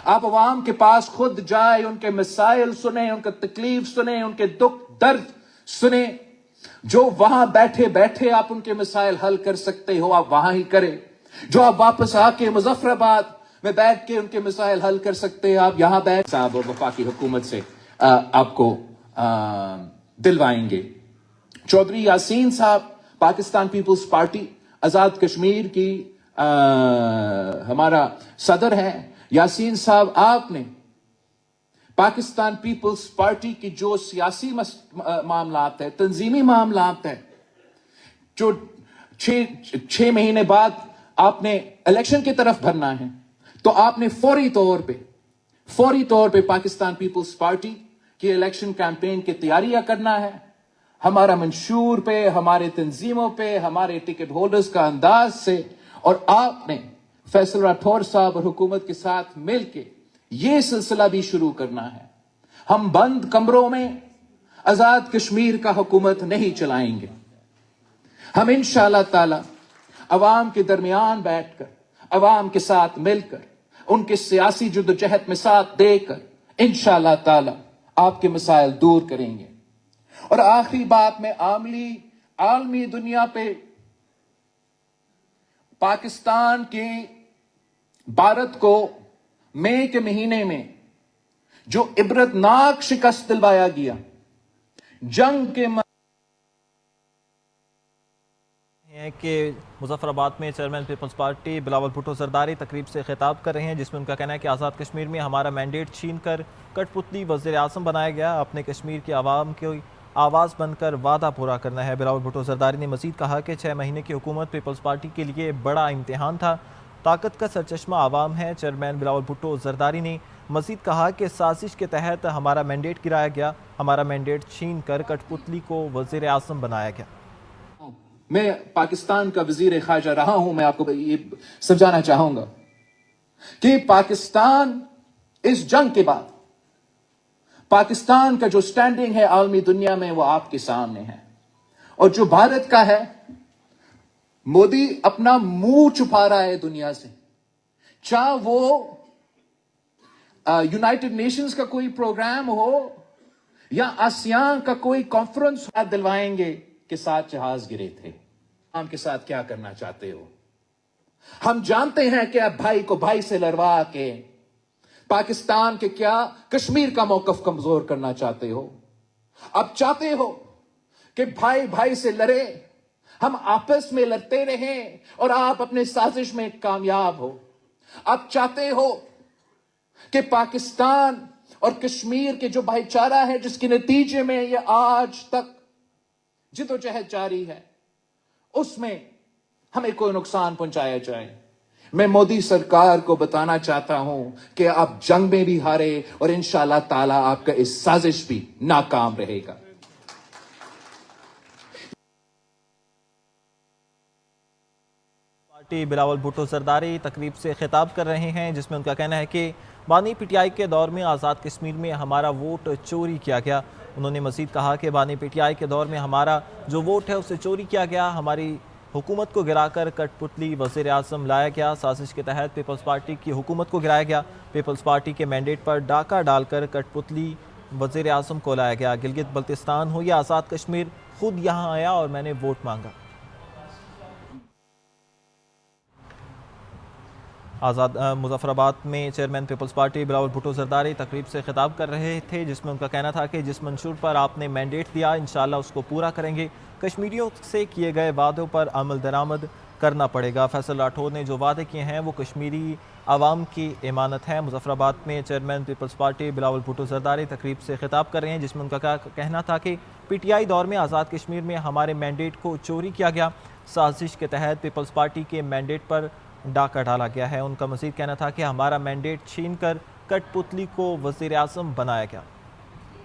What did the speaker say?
آپ عوام کے پاس خود جائیں، ان کے مسائل سنیں، ان کا تکلیف سنیں، ان کے دکھ درد سنیں. جو وہاں بیٹھے بیٹھے آپ ان کے مسائل حل کر سکتے ہو آپ وہاں ہی کریں. جو آپ واپس آ کے مظفر آباد میں بیٹھ کے ان کے مسائل حل کر سکتے ہیں آپ یہاں بیٹھ صاحب اور وفاقی حکومت سے آپ کو دلوائیں گے. چودھری یاسین صاحب پاکستان پیپلز پارٹی آزاد کشمیر کی ہمارا صدر ہے. یاسین صاحب آپ نے پاکستان پیپلز پارٹی کی جو سیاسی معاملات ہے، تنظیمی معاملات ہے، جو 6 مہینے بعد آپ نے الیکشن کی طرف بھرنا ہے، تو آپ نے فوری طور پہ پاکستان پیپلز پارٹی کی الیکشن کیمپین کی تیاریاں کرنا ہے. ہمارا منشور پہ، ہمارے تنظیموں پہ، ہمارے ٹکٹ ہولڈرز کا انداز سے، اور آپ نے فیصل راٹھور صاحب اور حکومت کے ساتھ مل کے یہ سلسلہ بھی شروع کرنا ہے. ہم بند کمروں میں آزاد کشمیر کا حکومت نہیں چلائیں گے. ہم انشاءاللہ تعالی عوام کے درمیان بیٹھ کر، عوام کے ساتھ مل کر، ان کے سیاسی جدوجہد میں ساتھ دے کر انشاءاللہ تعالی آپ کے مسائل دور کریں گے. اور آخری بات میں عالمی دنیا پہ پاکستان کی بھارت کو مئی کے مہینے میں جو عبرتناک شکست دلوایا گیا جنگ کے ہیں کہ مظفر آباد میں چیئرمین پیپلز پارٹی بلاول بھٹو زرداری تقریب سے خطاب کر رہے ہیں، جس میں ان کا کہنا ہے کہ آزاد کشمیر میں ہمارا مینڈیٹ چھین کر کٹ پتلی وزیر اعظم بنایا گیا. اپنے کشمیر کی عوام کی آواز بن کر وعدہ پورا کرنا ہے. بلاول بھٹو زرداری نے مزید کہا کہ 6 مہینے کی حکومت پیپلز پارٹی کے لیے بڑا امتحان تھا. طاقت کا سرچشمہ عوام ہے. چیئرمین بلاول بھٹو زرداری نے مزید کہا کہ سازش کے تحت ہمارا مینڈیٹ گرایا گیا، ہمارا مینڈیٹ چھین کر کٹ پتلی کو وزیر اعظم بنایا گیا. میں پاکستان کا وزیر خارجہ رہا ہوں. میں آپ کو یہ سمجھانا چاہوں گا کہ پاکستان اس جنگ کے بعد پاکستان کا جو سٹینڈنگ ہے عالمی دنیا میں وہ آپ کے سامنے ہے. اور جو بھارت کا ہے، مودی اپنا منہ چھپا رہا ہے دنیا سے. چاہے وہ یونائٹڈ نیشنز کا کوئی پروگرام ہو یا آسیان کا کوئی کانفرنس دلوائیں گے کہ 7 جہاز گرے تھے. ہم کے ساتھ کیا کرنا چاہتے ہو؟ ہم جانتے ہیں کہ اب بھائی کو بھائی سے لڑوا کے پاکستان کے کیا کشمیر کا موقف کمزور کرنا چاہتے ہو. اب چاہتے ہو کہ بھائی بھائی سے لڑے، ہم آپس میں لڑتے رہیں اور آپ اپنے سازش میں کامیاب ہو. اب چاہتے ہو کہ پاکستان اور کشمیر کے جو بھائی چارہ ہے، جس کے نتیجے میں یہ آج تک جدوجہد جاری ہے، اس میں ہمیں کوئی نقصان پہنچایا جائے. میں مودی سرکار کو بتانا چاہتا ہوں کہ آپ جنگ میں بھی ہارے اور انشاءاللہ تعالی آپ کا اس سازش بھی ناکام رہے گا. پارٹی بلاول بھٹو زرداری تقریب سے خطاب کر رہے ہیں، جس میں ان کا کہنا ہے کہ بانی پی ٹی آئی کے دور میں آزاد کشمیر میں ہمارا ووٹ چوری کیا گیا. انہوں نے مزید کہا کہ بانی پی ٹی آئی کے دور میں ہمارا جو ووٹ ہے اسے چوری کیا گیا، ہماری حکومت کو گرا کر کٹ پتلی وزیر اعظم لایا گیا. سازش کے تحت پیپلز پارٹی کی حکومت کو گرایا گیا. پیپلز پارٹی کے مینڈیٹ پر ڈاکہ ڈال کر کٹ پتلی وزیر اعظم کو لایا گیا. گلگت بلتستان ہو یا آزاد کشمیر، خود یہاں آیا اور میں نے ووٹ مانگا. مظفر آباد میں چیئرمین پیپلز پارٹی بلاول بھٹو زرداری تقریب سے خطاب کر رہے تھے، جس میں ان کا کہنا تھا کہ جس منشور پر آپ نے مینڈیٹ دیا انشاءاللہ اس کو پورا کریں گے. کشمیریوں سے کیے گئے وعدوں پر عمل درآمد کرنا پڑے گا. فیصل راٹھور نے جو وعدے کیے ہیں وہ کشمیری عوام کی امانت ہے. مظفر آباد میں چیئرمین پیپلز پارٹی بلاول بھٹو زرداری تقریب سے خطاب کر رہے ہیں، جس میں ان کا کہنا تھا کہ پی ٹی آئی دور میں آزاد کشمیر میں ہمارے مینڈیٹ کو چوری کیا گیا. سازش کے تحت پیپلز پارٹی کے مینڈیٹ پر ڈاکہ ڈالا گیا ہے. ان کا مزید کہنا تھا کہ ہمارا مینڈیٹ چھین کر کٹ پتلی کو وزیر اعظم بنایا گیا.